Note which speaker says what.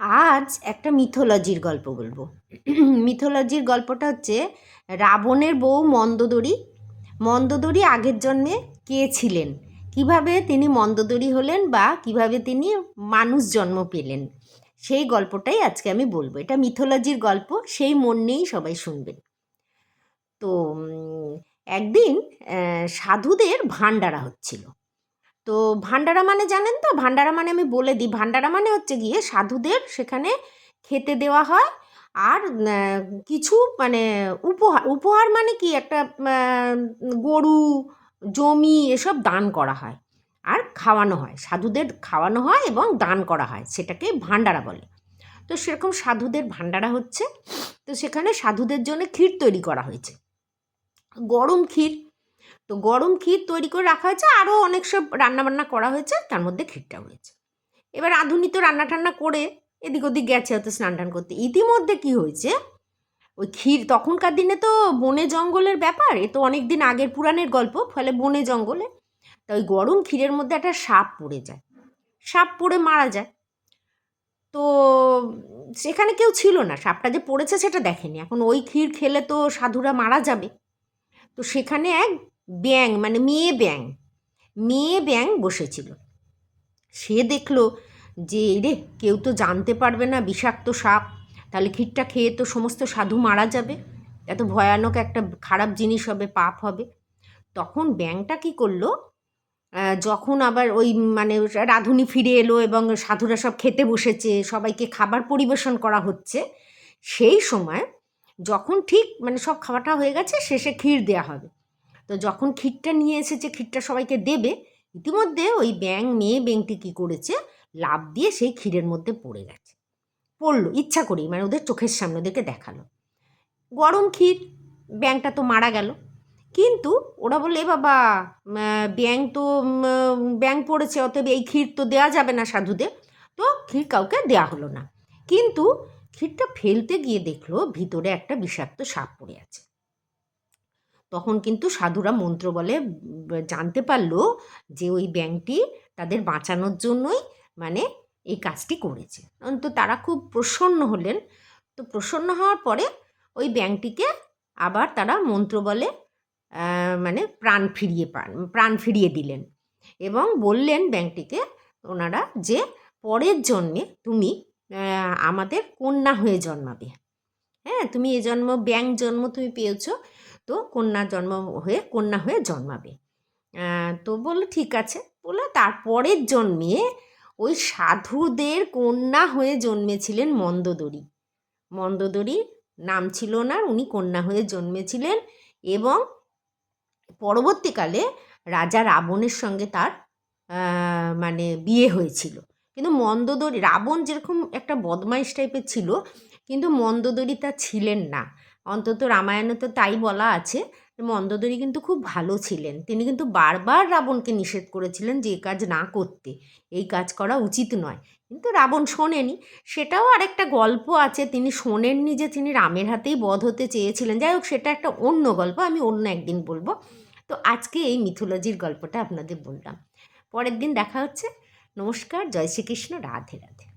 Speaker 1: আজ একটা মিথোলজির গল্প বলবো। মিথোলজির গল্পটা হচ্ছে রাবণের বউ মন্দোদরী। মন্দোদরী আগের জন্মে কে ছিলেন, কিভাবে তিনি মন্দোদরী হলেন বা কিভাবে তিনি মানুষ জন্ম পেলেন, সেই গল্পটাই আজকে আমি বলবো। এটা মিথোলজির গল্প, সেই মন নিয়েই সবাই শুনবেন। তো একদিন সাধুদের ভাণ্ডারা হচ্ছিল। তো ভাণ্ডারা মানে জানেন তো? ভাণ্ডারা মানে আমি বলে দিই, ভাণ্ডারা মানে হচ্ছে গিয়ে সাধুদের সেখানে খেতে দেওয়া হয়। আর কিছু মানে উপহার, উপহার মানে কি একটা গরু, জমি এসব দান করা হয় আর খাওয়ানো হয়, সাধুদের খাওয়ানো হয় এবং দান করা হয়, সেটাকে ভাণ্ডারা বলে। তো সেরকম সাধুদের ভাণ্ডারা হচ্ছে। তো সেখানে সাধুদের জন্য ক্ষীর তৈরি করা হয়েছে, গরম ক্ষীর। তো গরম ক্ষীর তৈরি করে রাখা হয়েছে, আরও অনেক সব রান্নাবান্না করা হয়েছে, তার মধ্যে ক্ষীরটা হয়েছে। এবার আধুনিক তো রান্না টান্না করে এদিক ওদিক গেছে হয়তো স্নান টান করতে। ইতিমধ্যে কি হয়েছে, ওই ক্ষীর, তখনকার দিনে তো বনে জঙ্গলের ব্যাপার, এ তো অনেক দিন আগের পুরাণের গল্প, ফলে বনে জঙ্গলে। তা ওই গরম ক্ষীরের মধ্যে একটা সাপ পড়ে যায়, সাপ পড়ে মারা যায়। তো সেখানে কেউ ছিল না, সাপটা যে পড়েছে সেটা দেখেনি। এখন ওই ক্ষীর খেলে তো সাধুরা মারা যাবে। তো সেখানে এক ব্যাঙ, মানে মেয়ে ব্যাঙ বসেছিল। সে দেখলো যে রে, কেউ তো জানতে পারবে না বিষাক্ত সাপ, তাহলে ক্ষীরটা খেয়ে তো সমস্ত সাধু মারা যাবে, এত ভয়ানক একটা খারাপ জিনিস হবে, পাপ হবে। তখন ব্যাঙটা কী করলো, যখন আবার ওই মানে রাঁধুনি ফিরে এলো এবং সাধুরা সব খেতে বসেছে, সবাইকে খাবার পরিবেশন করা হচ্ছে, সেই সময় যখন ঠিক মানে সব খাওয়াটা হয়ে গেছে, শেষে ক্ষীর দেওয়া হবে। তো যখন ক্ষীরটা নিয়ে এসেছে, ক্ষীরটা সবাইকে দেবে, ইতিমধ্যে ওই মেয়ে ব্যাঙটি কী করেছে, লাফ দিয়ে সেই ক্ষীরের মধ্যে পড়ে গেছে। পড়লো ইচ্ছা করেই, মানে ওদের চোখের সামনে ওদেরকে দেখালো গরম ক্ষীর। ব্যাঙটা তো মারা গেল। কিন্তু ওরা বললে, এ বাবা, ব্যাঙ তো ব্যাঙ পড়েছে, অতএব এই ক্ষীর তো দেওয়া যাবে না সাধুদের। তো ক্ষীর কাউকে দেওয়া হলো না। কিন্তু ক্ষীরটা ফেলতে গিয়ে দেখলো ভিতরে একটা বিষাক্ত সাপ পড়ে আছে। তখন কিন্তু সাধুরা মন্ত্র বলে জানতে পারলো যে ওই ব্যাঙটি তাদের বাঁচানোর জন্যই মানে এই কাজটি করেছে। তো তারা খুব প্রসন্ন হলেন। তো প্রসন্ন হওয়ার পরে ওই ব্যাঙটিকে আবার তারা মন্ত্র বলে মানে প্রাণ ফিরিয়ে দিলেন এবং বললেন ব্যাঙটিকে ওনারা যে পরের জন্মে তুমি আমাদের কন্যা হয়ে জন্মাবে। হ্যাঁ, তুমি এ জন্ম ব্যাঙ জন্ম তুমি পেয়েছো, তো কন্যা হয়ে জন্মাবে। তো বললো ঠিক আছে। বললো তারপরের জন্মে ওই সাধুদের কন্যা হয়ে জন্মেছিলেন মন্দোদরী। মন্দোদরী নাম ছিল ওনার, উনি কন্যা হয়ে জন্মেছিলেন এবং পরবর্তীকালে রাজা রাবণের সঙ্গে তার মানে বিয়ে হয়েছিল। কিন্তু মন্দোদরী, রাবণ যেরকম একটা বদমাইশ টাইপের ছিল, কিন্তু মন্দোদরী তা ছিলেন না। অন্তত রামায়ণে তো তাই বলা আছে, মন্দোদরী কিন্তু খুব ভালো ছিলেন। তিনি কিন্তু বারবার রাবণকে নিষেধ করেছিলেন যে এই কাজ না করতে, এই কাজ করা উচিত নয়, কিন্তু রাবণ শোনেনি। সেটাও আরেকটা গল্প আছে, তিনি শোনেননি যে তিনি রামের হাতেই বধ হতে চেয়েছিলেন। যাই হোক, সেটা একটা অন্য গল্প, আমি অন্য একদিন বলবো। তো আজকে এই মিথোলজির গল্পটা আপনাদের বললাম। পরের দিন দেখা হচ্ছে। নমস্কার, জয় শ্রীকৃষ্ণ, রাধে রাধে।